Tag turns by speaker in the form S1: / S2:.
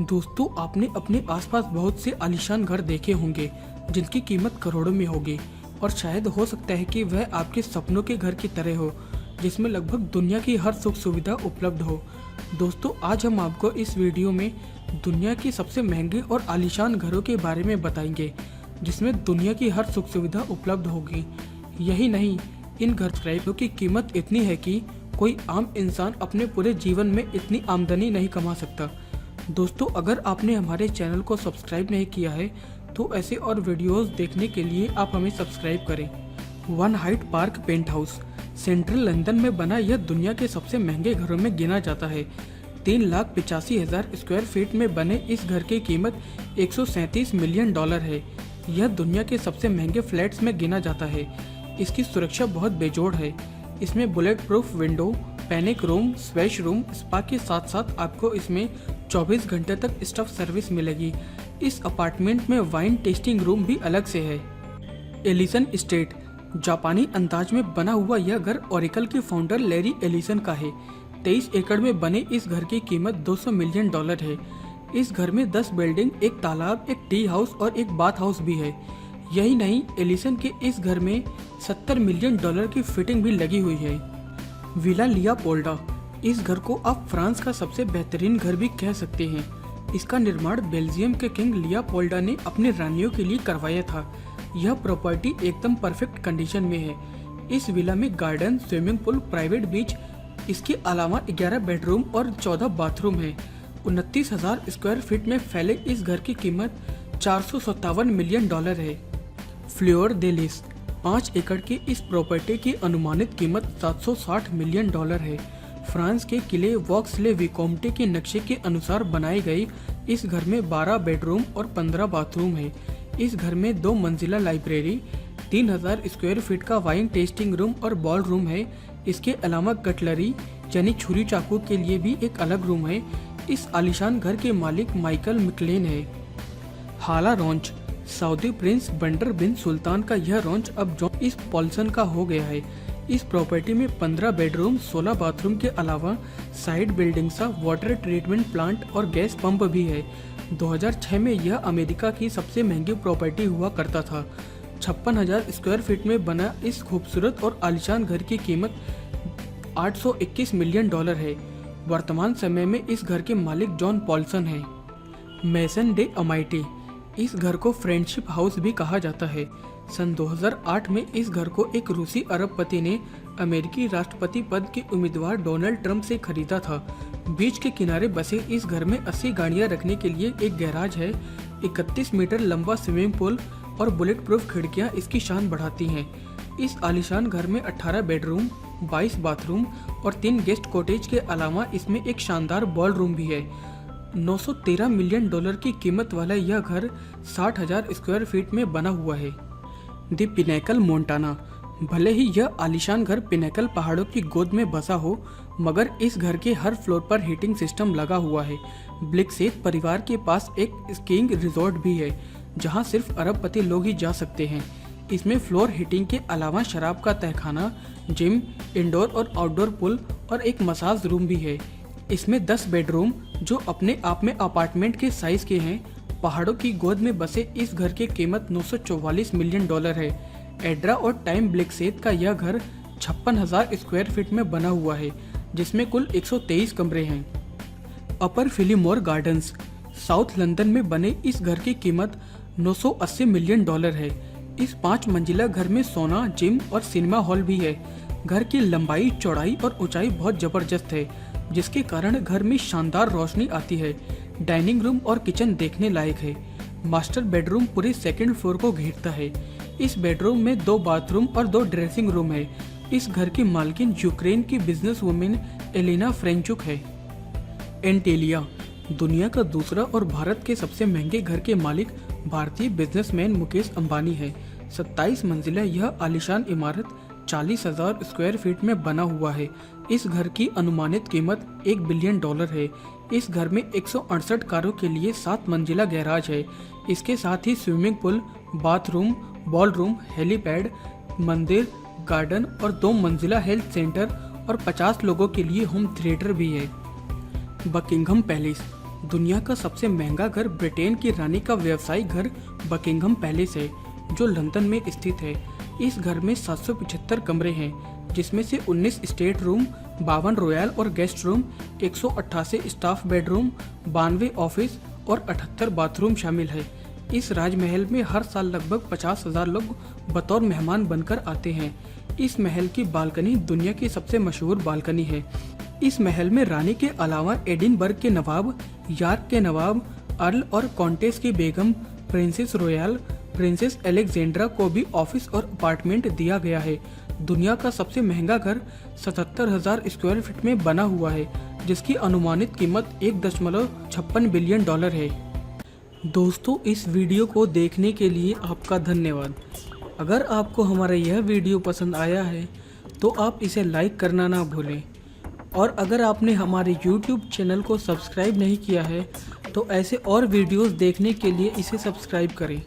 S1: दोस्तों, आपने अपने आसपास बहुत से आलीशान घर देखे होंगे जिनकी कीमत करोड़ों में होगी और शायद हो सकता है कि वह आपके सपनों के घर की तरह हो, जिसमें लगभग दुनिया की हर सुख सुविधा उपलब्ध हो। दोस्तों, आज हम आपको इस वीडियो में दुनिया के सबसे महंगे और आलीशान घरों के बारे में बताएंगे, जिसमें दुनिया की हर सुख सुविधा उपलब्ध होगी। यही नहीं, इन घरों की कीमत इतनी है कि कोई आम इंसान अपने पूरे जीवन में इतनी आमदनी नहीं कमा सकता। दोस्तों, अगर आपने हमारे चैनल को सब्सक्राइब नहीं किया है तो ऐसे और वीडियोस देखने के लिए आप हमें सब्सक्राइब करें। One Hyde Park penthouse central London में बना यह दुनिया के सबसे महंगे घरों में गिना जाता है। 3,85,000 स्क्वायर फीट में बने इस घर की कीमत $137 मिलियन है। यह दुनिया के सबसे महंगे फ्लैट्स में गिना जाता है। इसकी सुरक्षा बहुत बेजोड़ है। इसमें bullet proof window, panic room, swash room, spa के साथ साथ आपको इसमें 24 घंटे तक स्टाफ सर्विस मिलेगी। इस अपार्टमेंट में वाइन टेस्टिंग रूम भी अलग से है। एलिसन एस्टेट जापानी अंदाज में बना हुआ यह घर ओरेकल के फाउंडर लैरी एलिसन का है। 23 एकड़ में बने इस घर की कीमत $200 मिलियन है। इस घर में 10 बिल्डिंग, एक तालाब, एक टी हाउस और एक बाथ हाउस भी है। यही नहीं, एलिसन के इस घर में $70 मिलियन की फिटिंग भी लगी हुई है। विला लियोपोल्डा इस घर को आप फ्रांस का सबसे बेहतरीन घर भी कह सकते हैं। इसका निर्माण बेल्जियम के किंग लियोपोल्डा ने अपनी रानियों के लिए करवाया था। यह प्रॉपर्टी एकदम परफेक्ट कंडीशन में है। इस विला में garden, swimming pool, private beach, इसके अलावा 11 बेडरूम और 14 बाथरूम है। 29,000 स्क्वायर फीट में फैले इस घर की कीमत $457 मिलियन है। फ्लोर दे लिस 5 एकड़ की इस प्रॉपर्टी की अनुमानित कीमत $760 मिलियन है। फ्रांस के किले वॉक्स ले विकोम्टे के नक्शे के अनुसार बनाए गए इस घर में 12 बेडरूम और 15 बाथरूम है। इस घर में 2 मंजिला लाइब्रेरी, 3,000 स्क्वायर फीट का वाइन टेस्टिंग रूम और बॉल रूम है। इसके अलावा कटलरी यानी छुरी चाकू के लिए भी एक अलग रूम है। इस आलीशान घर के मालिक माइकल मैकलेन है। हाला रॉन्च सऊदी प्रिंस बंडर बिन सुल्तान का यह रॉन्च अब जॉन इस पॉल्सन का हो गया है। इस प्रॉपर्टी में 15 बेडरूम, 16 बाथरूम के अलावा साइड बिल्डिंग सा, वाटर ट्रीटमेंट प्लांट और गैस पंप भी है। 2006 में यह अमेरिका की सबसे महंगी प्रॉपर्टी हुआ करता था। 56,000 स्क्वायर फीट में बना इस खूबसूरत और आलीशान घर की कीमत $821 मिलियन है। वर्तमान समय में इस घर के मालिक जॉन पॉल्सन है। मेसन डे अमाइटी इस घर को फ्रेंडशिप हाउस भी कहा जाता है। सन 2008 में इस घर को एक रूसी अरबपति ने अमेरिकी राष्ट्रपति पद के उम्मीदवार डोनाल्ड ट्रंप से खरीदा था। बीच के किनारे बसे इस घर में 80 गाड़ियां रखने के लिए एक गैराज है। 31 मीटर लंबा स्विमिंग पूल और बुलेट प्रूफ खिड़कियां इसकी शान बढ़ाती हैं। इस आलीशान घर में 18 बेडरूम, 22 बाथरूम और 3 गेस्ट कॉटेज के अलावा इसमें एक शानदार बॉल रूम भी है। $913 मिलियन की कीमत वाला यह घर 60,000 स्क्वायर फीट में बना हुआ है। द पिनेकल मोंटाना भले ही यह आलीशान घर पिनेकल पहाड़ों की गोद में बसा हो, मगर इस घर के हर फ्लोर पर हीटिंग सिस्टम लगा हुआ है। ब्लिक्सेथ परिवार के पास एक स्कीइंग रिजॉर्ट भी है, जहां सिर्फ अरबपति लोग ही जा सकते हैं। इसमें फ्लोर हीटिंग के अलावा शराब का तहखाना, जिम, इंडोर और आउटडोर पूल और एक मसाज रूम भी है। इसमें 10 बेडरूम जो अपने आप में अपार्टमेंट के साइज के हैं। पहाड़ों की गोद में बसे इस घर की कीमत $944 मिलियन है। एड्रा और टाइम ब्लिक्सेथ का यह घर 56,000 स्क्वायर फीट में बना हुआ है, जिसमें कुल 123 कमरे हैं। अपर फिलीमोर गार्डन्स साउथ लंदन में बने इस घर की कीमत $980 मिलियन है। इस 5 मंजिला घर में सोना, जिम और सिनेमा हॉल भी है। घर की लंबाई, चौड़ाई और ऊंचाई बहुत जबरदस्त है, जिसके कारण घर में शानदार रोशनी आती है। डाइनिंग रूम और किचन देखने लायक है। मास्टर बेडरूम पूरे सेकंड फ्लोर को घेरता है। इस बेडरूम में 2 बाथरूम और 2 ड्रेसिंग रूम है। इस घर की मालकिन यूक्रेन की बिजनेस वुमेन एलिना फ्रेंचुक है। एंटेलिया दुनिया का दूसरा और भारत के सबसे महंगे घर के मालिक भारतीय बिजनेसमैन मुकेश अंबानी है। 27 मंजिला यह आलीशान इमारत 40,000 स्क्वायर फीट में बना हुआ है। इस घर की अनुमानित कीमत $1 बिलियन है। इस घर में 168 कारों के लिए 7 मंजिला गैराज है। इसके साथ ही swimming pool, bathroom, ball room, helipad, मंदिर, गार्डन और 2 मंजिला हेल्थ सेंटर और 50 लोगों के लिए होम थिएटर भी है। बकिंघम पैलेस, दुनिया का सबसे महंगा घर ब्रिटेन की रानी का व्यवसायिक घर बकिंघम पैलेस है, जो लंदन में स्थित है। इस घर में 775 कमरे हैं, जिसमें से 19 स्टेट रूम, 52 रॉयल और guest room, 188 staff bedroom, 92 office और 78 बाथरूम शामिल है। इस राजमहल में हर साल लगभग 50,000 लोग बतौर मेहमान बनकर आते हैं। इस महल की बालकनी दुनिया की सबसे मशहूर बालकनी है। इस महल में रानी के अलावा एडिनबर्ग के नवाब, यॉर्क के नवाब, अर्ल और कॉन्टेस की बेगम, प्रिंसेस रॉयल, प्रिंसेस अलेक्जेंड्रा को भी ऑफिस और अपार्टमेंट दिया गया है। दुनिया का सबसे महंगा घर 77,000 स्क्वायर फीट में बना हुआ है, जिसकी अनुमानित कीमत $1.56 बिलियन है। दोस्तों, इस वीडियो को देखने के लिए आपका धन्यवाद। अगर आपको हमारा यह वीडियो पसंद आया है तो आप इसे लाइक करना ना भूलें, और अगर आपने हमारे YouTube चैनल को सब्सक्राइब नहीं किया है तो ऐसे और वीडियोस देखने के लिए इसे सब्सक्राइब करें।